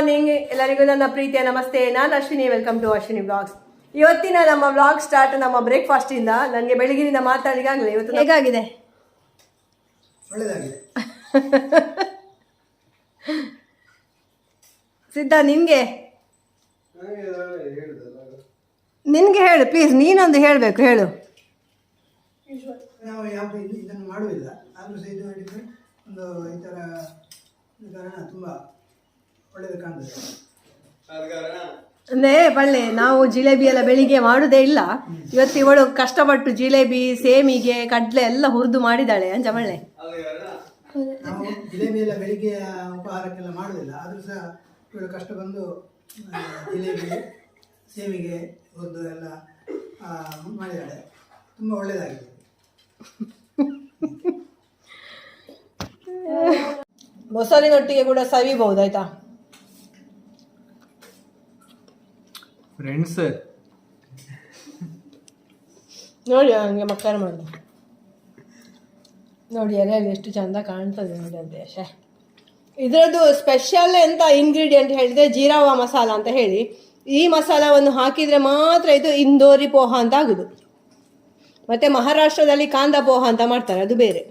Morning ಎಲ್ಲರಿಗೂ ನನ್ನ ಪ್ರೀತಿಯ ನಮಸ್ತೆ. ನಾನು Ashwini. Welcome to Ashwini vlogs. ಇವತ್ತಿನ ನಮ್ಮ ವ್ಲಾಗ್ ಸ್ಟಾರ್ಟ್ ನಮ್ಮ ಬ್ರೇಕ್ಫಾಸ್ಟ್ ಇಂದ. ನನಗೆ ಬೆಳಗಿನಿಂದ ಮಾತಾಡಿಗಾಗಲೇ ಇವತ್ತು ಹೇಗಾಗಿದೆ? ಒಳ್ಳೆದಾಗಿದೆ. ಸಿದ್ಧ ನಿನ್ಗೆ ಹೇಳು ಪ್ಲೀಸ್. ನೀನೊಂದು ಹೇಳಬೇಕು, ಹೇಳು. ನಾವು ಯಾವುದು ಇದನ್ನು ಮಾಡುವುದಿಲ್ಲ, ಆದರೂ ಸಹ ಇದು ಮಾಡಿದರೆ ಒಂದು ಈ ಥರ ಕಾರಣ ತುಂಬ ಒಳ್ಳೆಯದು ಕಾಣ್ತದೆ. ಅಂದರೆ ಬಳ್ಳೆ ನಾವು ಜಿಲೇಬಿ ಎಲ್ಲ ಬೆಳಿಗ್ಗೆ ಮಾಡುವುದೇ ಇಲ್ಲ. ಇವತ್ತು ಇವಳು ಕಷ್ಟಪಟ್ಟು ಜಿಲೇಬಿ, ಸೇಮಿಗೆ, ಕಡಲೆ ಎಲ್ಲ ಹುರಿದು ಮಾಡಿದ್ದಾಳೆ ಅಂಚ ಬಳ್ಳೆ. ನಾವು ಜಿಲೇಬಿ ಎಲ್ಲ ಬೆಳಿಗ್ಗೆ ಉಪಹಾರಕ್ಕೆಲ್ಲ ಮಾಡುವುದಿಲ್ಲ, ಆದರೂ ಸಹ ಇವಳು ಕಷ್ಟ ಬಂದು ಜಿಲೇಬಿ, ಸೇಮಿಗೆ ಹುರಿದು ಎಲ್ಲ ಮಾಡಿದ್ದಾಳೆ. ತುಂಬ ಒಳ್ಳೆಯದಾಗಿದೆ. ಮೊಸರಿನೊಟ್ಟಿಗೆ ಕೂಡ ಸವಿಬಹುದಾಯ್ತಾ ಫ್ರೆಂಡ್ಸ್? ನೋಡಿ ಹಂಗೆ ಮಕ್ಕಳು ಮಾಡೋದು ನೋಡಿ, ಎಲೆಯಲ್ಲಿ ಎಷ್ಟು ಚಂದ ಕಾಣ್ತದೆ ನೋಡಿ. ಅದೇ ಇದರದ್ದು ಸ್ಪೆಷಲ್ ಎಂತ ಇಂಗ್ರೀಡಿಯೆಂಟ್ ಹೇಳಿದ್ರೆ ಜೀರಾವ ಮಸಾಲ ಅಂತ ಹೇಳಿ. ಈ ಮಸಾಲವನ್ನು ಹಾಕಿದರೆ ಮಾತ್ರ ಇದು ಇಂದೋರಿ ಪೋಹ ಅಂತ ಆಗುದು. ಮತ್ತು ಮಹಾರಾಷ್ಟ್ರದಲ್ಲಿ ಕಾಂದ ಪೋಹ ಅಂತ ಮಾಡ್ತಾರೆ, ಅದು ಬೇರೆ.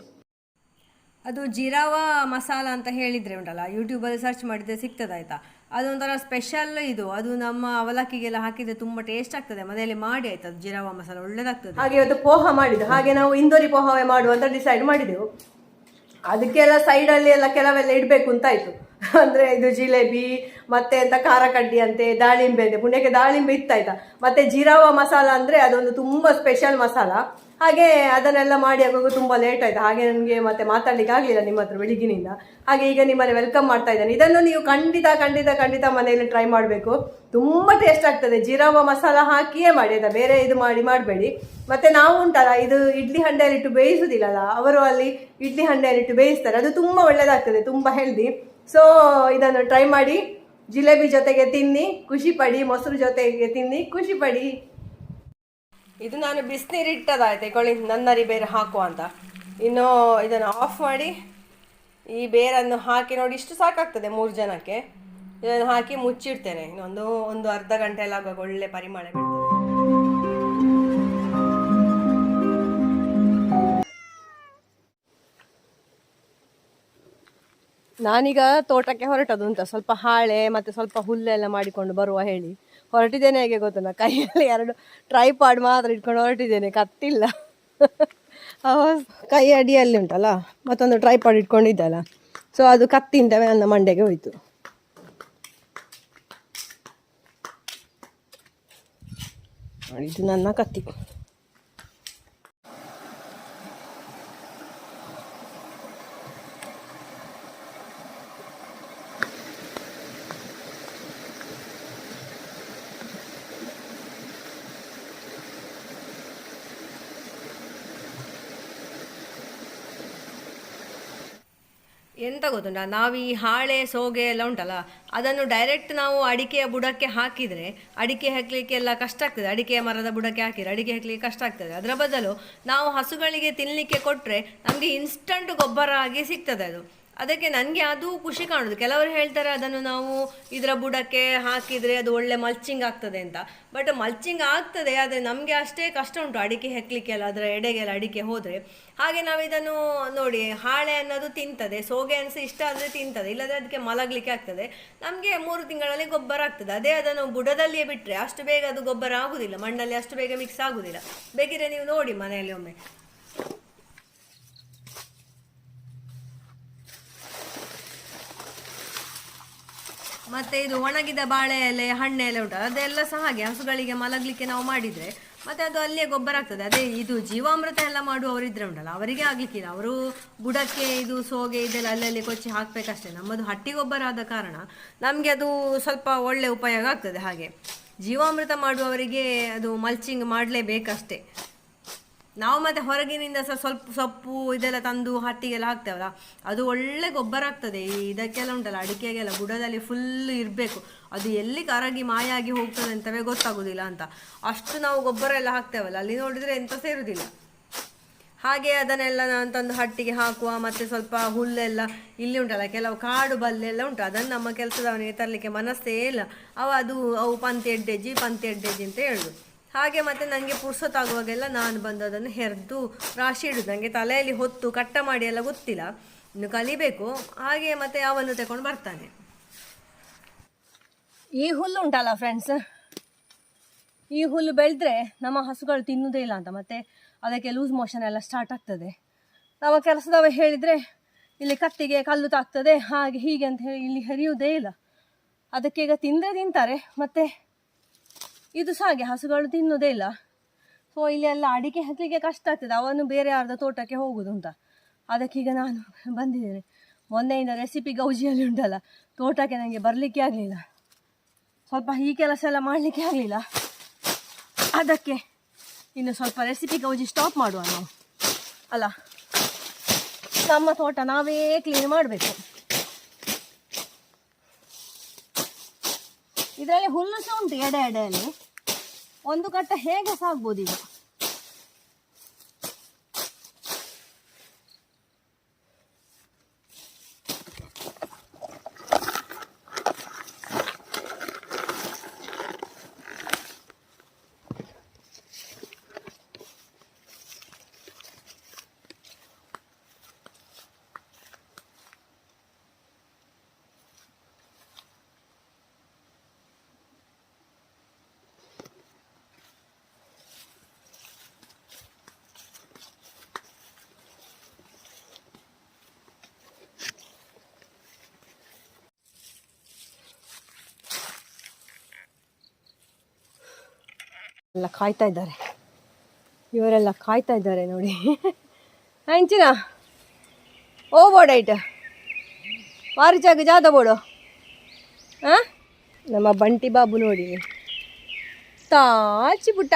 ಅದು ಜೀರಾವ ಮಸಾಲ ಅಂತ ಹೇಳಿದರೆ ಉಂಟಲ್ಲ, ಯೂಟ್ಯೂಬಲ್ಲಿ ಸರ್ಚ್ ಮಾಡಿದರೆ ಸಿಗ್ತದಾಯ್ತಾ. ಅದೊಂಥರ ಸ್ಪೆಷಲ್ ಇದು. ಅದು ನಮ್ಮ ಅವಲಕ್ಕಿಗೆಲ್ಲ ಹಾಕಿದರೆ ತುಂಬ ಟೇಸ್ಟ್ ಆಗ್ತದೆ. ಮನೆಯಲ್ಲಿ ಮಾಡಿ ಆಯ್ತು, ಅದು ಜೀರಾವ ಮಸಾಲ ಒಳ್ಳೆದಾಗ್ತದೆ. ಹಾಗೆ ಇವತ್ತು ಪೋಹ ಮಾಡಿದ್ದು. ಹಾಗೆ ನಾವು ಇಂದೋರಿ ಪೋಹವೇ ಮಾಡುವಂತ ಡಿಸೈಡ್ ಮಾಡಿದೆವು. ಅದಕ್ಕೆಲ್ಲ ಸೈಡಲ್ಲಿ ಎಲ್ಲ ಕೆಲವೆಲ್ಲ ಇಡಬೇಕು ಅಂತಾಯಿತು. ಅಂದರೆ ಇದು ಜಿಲೇಬಿ ಮತ್ತೆ ಅಂತ ಖಾರ ಕಡ್ಡಿ ಅಂತೆ, ದಾಳಿಂಬೆ ಅಂತೆ. ಪುಣ್ಯಕ್ಕೆ ದಾಳಿಂಬೆ ಇತ್ತಾಯ್ತಾ. ಮತ್ತು ಜೀರಾವ ಮಸಾಲ ಅಂದರೆ ಅದೊಂದು ತುಂಬ ಸ್ಪೆಷಲ್ ಮಸಾಲ. ಹಾಗೆ ಅದನ್ನೆಲ್ಲ ಮಾಡಿ ಆಗುವಾಗ ತುಂಬ ಲೇಟ್ ಆಯಿತು. ಹಾಗೆ ನನಗೆ ಮತ್ತೆ ಮಾತಾಡಲಿಕ್ಕೆ ಆಗಲಿಲ್ಲ ನಿಮ್ಮ ಹತ್ರ ಬೆಳಿಗ್ಗಿನಿಂದ. ಹಾಗೆ ಈಗ ನಿಮ್ಮನೆ ವೆಲ್ಕಮ್ ಮಾಡ್ತಾ ಇದ್ದೇನೆ. ಇದನ್ನು ನೀವು ಖಂಡಿತ ಮನೆಯಲ್ಲಿ ಟ್ರೈ ಮಾಡಬೇಕು. ತುಂಬ ಟೇಸ್ಟ್ ಆಗ್ತದೆ. ಜೀರಾವ ಮಸಾಲ ಹಾಕಿಯೇ ಮಾಡಿ ಆಯಿತಾ, ಬೇರೆ ಇದು ಮಾಡಬೇಡಿ. ಮತ್ತು ನಾವು ಉಂಟಲ್ಲ, ಇದು ಇಡ್ಲಿ ಹಂಡೆಯಲ್ಲಿಟ್ಟು ಬೇಯಿಸೋದಿಲ್ಲಲ್ಲ, ಅವರು ಅಲ್ಲಿ ಇಡ್ಲಿ ಹಂಡೆಯಲ್ಲಿಟ್ಟು ಬೇಯಿಸ್ತಾರೆ. ಅದು ತುಂಬ ಒಳ್ಳೆಯದಾಗ್ತದೆ, ತುಂಬ ಹೆಲ್ದಿ. ಸೊ ಇದನ್ನು ಟ್ರೈ ಮಾಡಿ. ಜಿಲೇಬಿ ಜೊತೆಗೆ ತಿನ್ನಿ, ಖುಷಿ ಪಡಿ. ಮೊಸರು ಜೊತೆಗೆ ತಿನ್ನಿ, ಖುಷಿ ಪಡಿ. ಇದು ನಾನು ಬಿಸಿನೀರು ಇಟ್ಟದಾಯ್ತು ಕೊಳ್ಳಿ, ನನ್ನರಿ ಬೇರೆ ಹಾಕುವ ಅಂತ. ಇನ್ನು ಇದನ್ನು ಆಫ್ ಮಾಡಿ ಈ ಬೇರನ್ನು ಹಾಕಿ ನೋಡಿ, ಇಷ್ಟು ಸಾಕಾಗ್ತದೆ 3 ಜನಕ್ಕೆ. ಇದನ್ನು ಹಾಕಿ ಮುಚ್ಚಿಡ್ತೇನೆ. ಒಂದು ಅರ್ಧ ಗಂಟೆ ಎಲ್ಲ ಆಗುವಾಗ ಒಳ್ಳೆ ಪರಿಮಳ ಬರ್ತದೆ. ನಾನೀಗ ತೋಟಕ್ಕೆ ಹೊರಟದು ಅಂತ, ಸ್ವಲ್ಪ ಹಾಳೆ ಮತ್ತು ಸ್ವಲ್ಪ ಹುಲ್ಲೆಲ್ಲ ಮಾಡಿಕೊಂಡು ಬರುವ ಹೇಳಿ ಹೊರಟಿದ್ದೇನೆ. ಹೇಗೆ ಗೊತ್ತಲ್ಲ, ಕೈಯಲ್ಲಿ 2 ಟ್ರೈಪಾಡ್ ಮಾತ್ರ ಇಟ್ಕೊಂಡು ಹೊರಟಿದ್ದೇನೆ. ಕತ್ತಿಲ್ಲ. ಕೈ ಅಡಿಯಲ್ಲಿ ಉಂಟಲ್ಲ ಮತ್ತೊಂದು ಟ್ರೈಪಾಡ್ ಇಟ್ಕೊಂಡಿದ್ದಲ್ಲ, ಸೊ ಅದು ಕತ್ತಿಂದ ನನ್ನ ಮಂಡೆಗೆ ಹೋಯಿತು. ಇದು ನನ್ನ ಕತ್ತಿ. ಎಂತ ಗೊತ್ತುಂಟ, ನಾವು ಈ ಹಾಳೆ ಸೋಗೆ ಎಲ್ಲ ಉಂಟಲ್ಲ, ಅದನ್ನು ಡೈರೆಕ್ಟ್ ನಾವು ಅಡಿಕೆಯ ಬುಡಕ್ಕೆ ಹಾಕಿದರೆ ಅಡಿಕೆ ಹಾಕಲಿಕ್ಕೆ ಎಲ್ಲ ಕಷ್ಟ ಆಗ್ತದೆ. ಅಡಿಕೆಯ ಮರದ ಬುಡಕ್ಕೆ ಹಾಕಿದರೆ ಅಡಿಕೆ ಹಾಕಲಿಕ್ಕೆ ಕಷ್ಟ ಆಗ್ತದೆ. ಅದರ ಬದಲು ನಾವು ಹಸುಗಳಿಗೆ ತಿನ್ನಲಿಕ್ಕೆ ಕೊಟ್ಟರೆ ನಮಗೆ ಇನ್ಸ್ಟಂಟ್ ಗೊಬ್ಬರ ಆಗಿ ಸಿಗ್ತದೆ ಅದು. ಅದಕ್ಕೆ ನನಗೆ ಅದು ಖುಷಿ ಕಾಣೋದು. ಕೆಲವರು ಹೇಳ್ತಾರೆ ಅದನ್ನು ನಾವು ಇದರ ಬುಡಕ್ಕೆ ಹಾಕಿದರೆ ಅದು ಒಳ್ಳೆ ಮಲ್ಚಿಂಗ್ ಆಗ್ತದೆ ಅಂತ. ಬಟ್ ಮಲ್ಚಿಂಗ್ ಆಗ್ತದೆ, ಆದರೆ ನಮಗೆ ಅಷ್ಟೇ ಕಷ್ಟ ಉಂಟು ಅಡಿಕೆ ಹೆಕ್ಕಲಿಕ್ಕೆಲ್ಲ, ಅದರ ಎಡೆಗೆಲ್ಲ ಅಡಿಕೆ ಹೋದರೆ. ಹಾಗೆ ನಾವು ಇದನ್ನು ನೋಡಿ, ಹಾಳೆ ಅನ್ನೋದು ತಿಂತದೆ, ಸೋಗೆ ಅನಿಸಿ ಇಷ್ಟ ಆದರೆ ತಿಂತದೆ, ಇಲ್ಲದ್ರೆ ಅದಕ್ಕೆ ಮಲಗಲಿಕ್ಕೆ ಆಗ್ತದೆ. ನಮಗೆ 3 ತಿಂಗಳಲ್ಲಿ ಗೊಬ್ಬರ ಆಗ್ತದೆ. ಅದೇ ಅದನ್ನು ಬುಡದಲ್ಲಿಯೇ ಬಿಟ್ಟರೆ ಅಷ್ಟು ಬೇಗ ಅದು ಗೊಬ್ಬರ ಆಗುವುದಿಲ್ಲ, ಮಣ್ಣಲ್ಲಿ ಅಷ್ಟು ಬೇಗ ಮಿಕ್ಸ್ ಆಗುವುದಿಲ್ಲ. ಬೇಕಿದ್ರೆ ನೀವು ನೋಡಿ ಮನೆಯಲ್ಲಿ ಒಮ್ಮೆ. ಮತ್ತು ಇದು ಒಣಗಿದ ಬಾಳೆ ಎಲೆ, ಹಣ್ಣೆ ಎಲೆ ಉಂಟು, ಅದೆಲ್ಲ ಸಹ ಹಾಗೆ ಹಸುಗಳಿಗೆ ಮಲಗಲಿಕ್ಕೆ ನಾವು ಮಾಡಿದರೆ ಮತ್ತು ಅದು ಅಲ್ಲಿಯೇ ಗೊಬ್ಬರ ಆಗ್ತದೆ. ಅದೇ ಇದು ಜೀವಾಮೃತ ಎಲ್ಲ ಮಾಡುವವರಿದ್ರೆ ಉಂಟಲ್ಲ, ಅವರಿಗೆ ಆಗಲಿಕ್ಕಿಲ್ಲ. ಅವರು ಬುಡಕ್ಕೆ ಇದು ಸೋಗೆ ಇದೆಲ್ಲ ಅಲ್ಲಲ್ಲಿ ಕೊಚ್ಚಿ ಹಾಕಬೇಕಷ್ಟೇ. ನಮ್ಮದು ಹಟ್ಟಿ ಗೊಬ್ಬರ ಆದ ಕಾರಣ ನಮಗೆ ಅದು ಸ್ವಲ್ಪ ಒಳ್ಳೆ ಉಪಯೋಗ ಆಗ್ತದೆ. ಹಾಗೆ ಜೀವಾಮೃತ ಮಾಡುವವರಿಗೆ ಅದು ಮಲ್ಚಿಂಗ್ ಮಾಡಲೇಬೇಕಷ್ಟೇ. ನಾವು ಮತ್ತು ಹೊರಗಿನಿಂದ ಸಹ ಸ್ವಲ್ಪ ಸೊಪ್ಪು ಇದೆಲ್ಲ ತಂದು ಹಟ್ಟಿಗೆಲ್ಲ ಹಾಕ್ತೇವಲ್ಲ, ಅದು ಒಳ್ಳೆ ಗೊಬ್ಬರ ಆಗ್ತದೆ. ಇದಕ್ಕೆಲ್ಲ ಉಂಟಲ್ಲ, ಅಡಿಕೆಗೆಲ್ಲ ಬುಡದಲ್ಲಿ ಫುಲ್ ಇರಬೇಕು. ಅದು ಎಲ್ಲಿ ಕರಗಿ ಮಾಯ ಆಗಿ ಹೋಗ್ತದೆ ಅಂತವೇ ಗೊತ್ತಾಗೋದಿಲ್ಲ ಅಂತ ಅಷ್ಟು ನಾವು ಗೊಬ್ಬರ ಎಲ್ಲ ಹಾಕ್ತೇವಲ್ಲ, ಅಲ್ಲಿ ನೋಡಿದರೆ ಎಂತ ಸೇರುವುದಿಲ್ಲ. ಹಾಗೆ ಅದನ್ನೆಲ್ಲ ನಾನು ತಂದು ಹಟ್ಟಿಗೆ ಹಾಕುವ, ಮತ್ತು ಸ್ವಲ್ಪ ಹುಲ್ಲೆಲ್ಲ ಇಲ್ಲಿ ಉಂಟಲ್ಲ, ಕೆಲವು ಕಾಡು ಬಲ್ಲೆಲ್ಲ ಉಂಟು, ಅದನ್ನು ನಮ್ಮ ಕೆಲಸದವನಿಗೆ ತರಲಿಕ್ಕೆ ಮನಸ್ಸೇ ಇಲ್ಲ. ಅವು ಪಂತಿ ಎಡ್ಡೆಜ್ಜಿ ಅಂತ ಹೇಳುದು. ಹಾಗೆ ಮತ್ತು ನನಗೆ ಪುರ್ಸೊತ್ತಾಗುವಾಗೆಲ್ಲ ನಾನು ಬಂದು ಅದನ್ನು ಹೆರ್ದು ರಾಶಿ ಇಡುದು. ನನಗೆ ತಲೆಯಲ್ಲಿ ಹೊತ್ತು ಕಟ್ಟ ಮಾಡಿ ಎಲ್ಲ ಗೊತ್ತಿಲ್ಲ, ಇನ್ನು ಕಲಿಬೇಕು. ಹಾಗೆ ಮತ್ತು ಅವನು ತಗೊಂಡು ಬರ್ತಾನೆ. ಈ ಹುಲ್ಲು ಉಂಟಲ್ಲ ಫ್ರೆಂಡ್ಸ್, ಈ ಹುಲ್ಲು ಬೆಳೆದ್ರೆ ನಮ್ಮ ಹಸುಗಳು ತಿನ್ನುವುದೇ ಇಲ್ಲ ಅಂತ, ಮತ್ತು ಅದಕ್ಕೆ ಲೂಸ್ ಮೋಷನ್ ಎಲ್ಲ ಸ್ಟಾರ್ಟ್ ಆಗ್ತದೆ. ನಮ್ಮ ಕೆಲಸದವ ಹೇಳಿದರೆ ಇಲ್ಲಿ ಕತ್ತಿಗೆ ಕಲ್ಲು ತಾಗ್ತದೆ, ಹಾಗೆ ಹೀಗೆ ಅಂತ ಹೇಳಿ ಇಲ್ಲಿ ಹರಿಯುವುದೇ ಇಲ್ಲ. ಅದಕ್ಕೆ ಈಗ ತಿಂದರೆ ತಿಂತಾರೆ, ಮತ್ತು ಇದು ಸಹ ಹಾಗೆ ಹಸುಗಳು ತಿನ್ನೋದೇ ಇಲ್ಲ. ಸೊ ಇಲ್ಲಿ ಎಲ್ಲ ಅಡಿಕೆ ಹತ್ತಲಿಕ್ಕೆ ಕಷ್ಟ ಆಗ್ತದೆ, ಅವನು ಬೇರೆ ಯಾರ್ದ ತೋಟಕ್ಕೆ ಹೋಗೋದು ಅಂತ. ಅದಕ್ಕೀಗ ನಾನು ಬಂದಿದ್ದೇನೆ. ಮೊನ್ನೆಯಿಂದ ರೆಸಿಪಿ ಗೌಜಿಯಲ್ಲಿ ಉಂಟಲ್ಲ, ತೋಟಕ್ಕೆ ನನಗೆ ಬರಲಿಕ್ಕೆ ಆಗಲಿಲ್ಲ, ಸ್ವಲ್ಪ ಈ ಕೆಲಸ ಎಲ್ಲ ಮಾಡಲಿಕ್ಕೆ ಆಗಲಿಲ್ಲ. ಅದಕ್ಕೆ ಇನ್ನು ಸ್ವಲ್ಪ ರೆಸಿಪಿ ಗೌಜಿ ಸ್ಟಾಪ್ ಮಾಡುವ ನಾವು, ಅಲ್ಲ, ನಮ್ಮ ತೋಟ ನಾವೇ ಕ್ಲೀನ್ ಮಾಡಬೇಕು. ಇದರಲ್ಲಿ ಹುಲ್ಲು ಸಹ ಉಂಟು ಎಡೆಯಲ್ಲಿ, ಒಂದು ಕಟ್ಟ ಹೇಗೆ ಸಾಗ್ಬೋದು ಈಗ. ಎಲ್ಲ ಕಾಯ್ತಾ ಇದ್ದಾರೆ, ಇವರೆಲ್ಲ ಕಾಯ್ತಾ ಇದ್ದಾರೆ ನೋಡಿ. ಹಂಚಿನ ಓ ಬೋಡೈಟ್ ವಾರಿಚಾಗ ಜಾದ ಬೋಡು. ಹಾಂ, ನಮ್ಮ ಬಂಟಿ ಬಾಬು ನೋಡಿ ತಾಚಿ ಪುಟ್ಟ.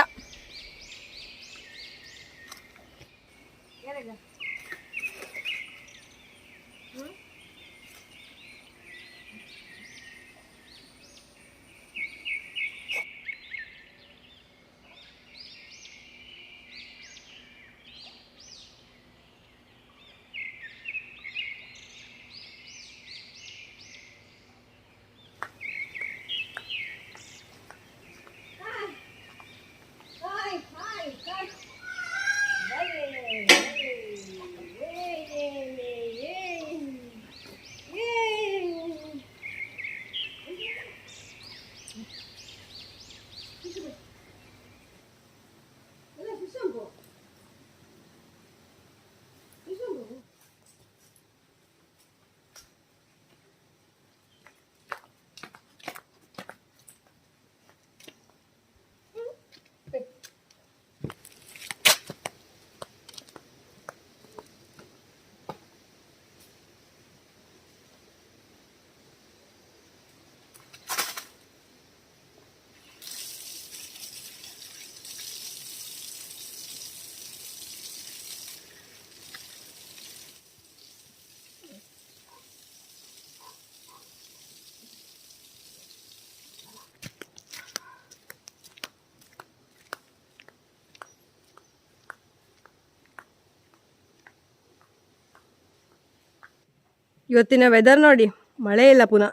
ಇವತ್ತಿನ ವೆದರ್ ನೋಡಿ, ಮಳೆ ಇಲ್ಲ ಪುನಃ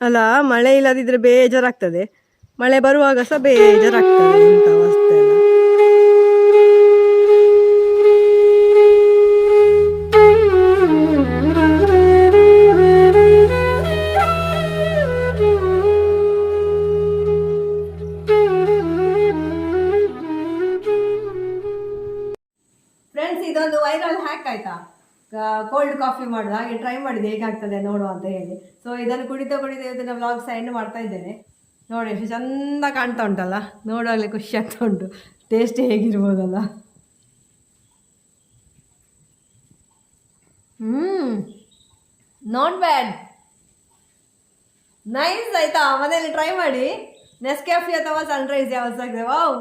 ಅಲ್ಲ. ಮಳೆ ಇಲ್ಲದಿದ್ದರೆ ಬೇಜಾರಾಗ್ತದೆ, ಮಳೆ ಬರುವಾಗ ಸಹ ಬೇಜಾರಾಗ್ತದೆ ಅಂತ ಅವಸ್ಥೆ ಎಲ್ಲ. ಫ್ರೆಂಡ್ಸ್, ಇದೊಂದು ವೈರಲ್ ಹ್ಯಾಕ್ ಆಯ್ತಾ, ಕೋಲ್ಡ್ ಕಾಫಿ ಮಾಡೋದು. ಹಾಗೆ ಟ್ರೈ ಮಾಡಿದೆ ಹೇಗಾಗ್ತದೆ ನೋಡುವ ಅಂತ ಹೇಳಿ. ಸೊ ಇದನ್ನು ಕುಡಿತಾ ಇದನ್ನು ವ್ಲಾಗ್ ಸಹ ಎಂಡ್ ಮಾಡ್ತಾ ಇದ್ದೇನೆ. ನೋಡಿ ಎಷ್ಟು ಚಂದ ಕಾಣ್ತಾ ಉಂಟಲ್ಲ, ನೋಡುವಾಗಲೇ ಖುಷಿ ಆಗ್ತಾ ಉಂಟು. ಟೇಸ್ಟ್ ಹೇಗಿರ್ಬೋದಲ್ಲ. ನಾಟ್ ಬ್ಯಾಡ್, ನೈಸ್ ಆಯ್ತಾ. ಮನೇಲಿ ಟ್ರೈ ಮಾಡಿ. ನೆಸ್ಕೆಫೆ ಅಥವಾ ಸನ್ರೈಸ್ ಯಾವ್ದು ಸಾಕಿದೆ. ವಾವ್.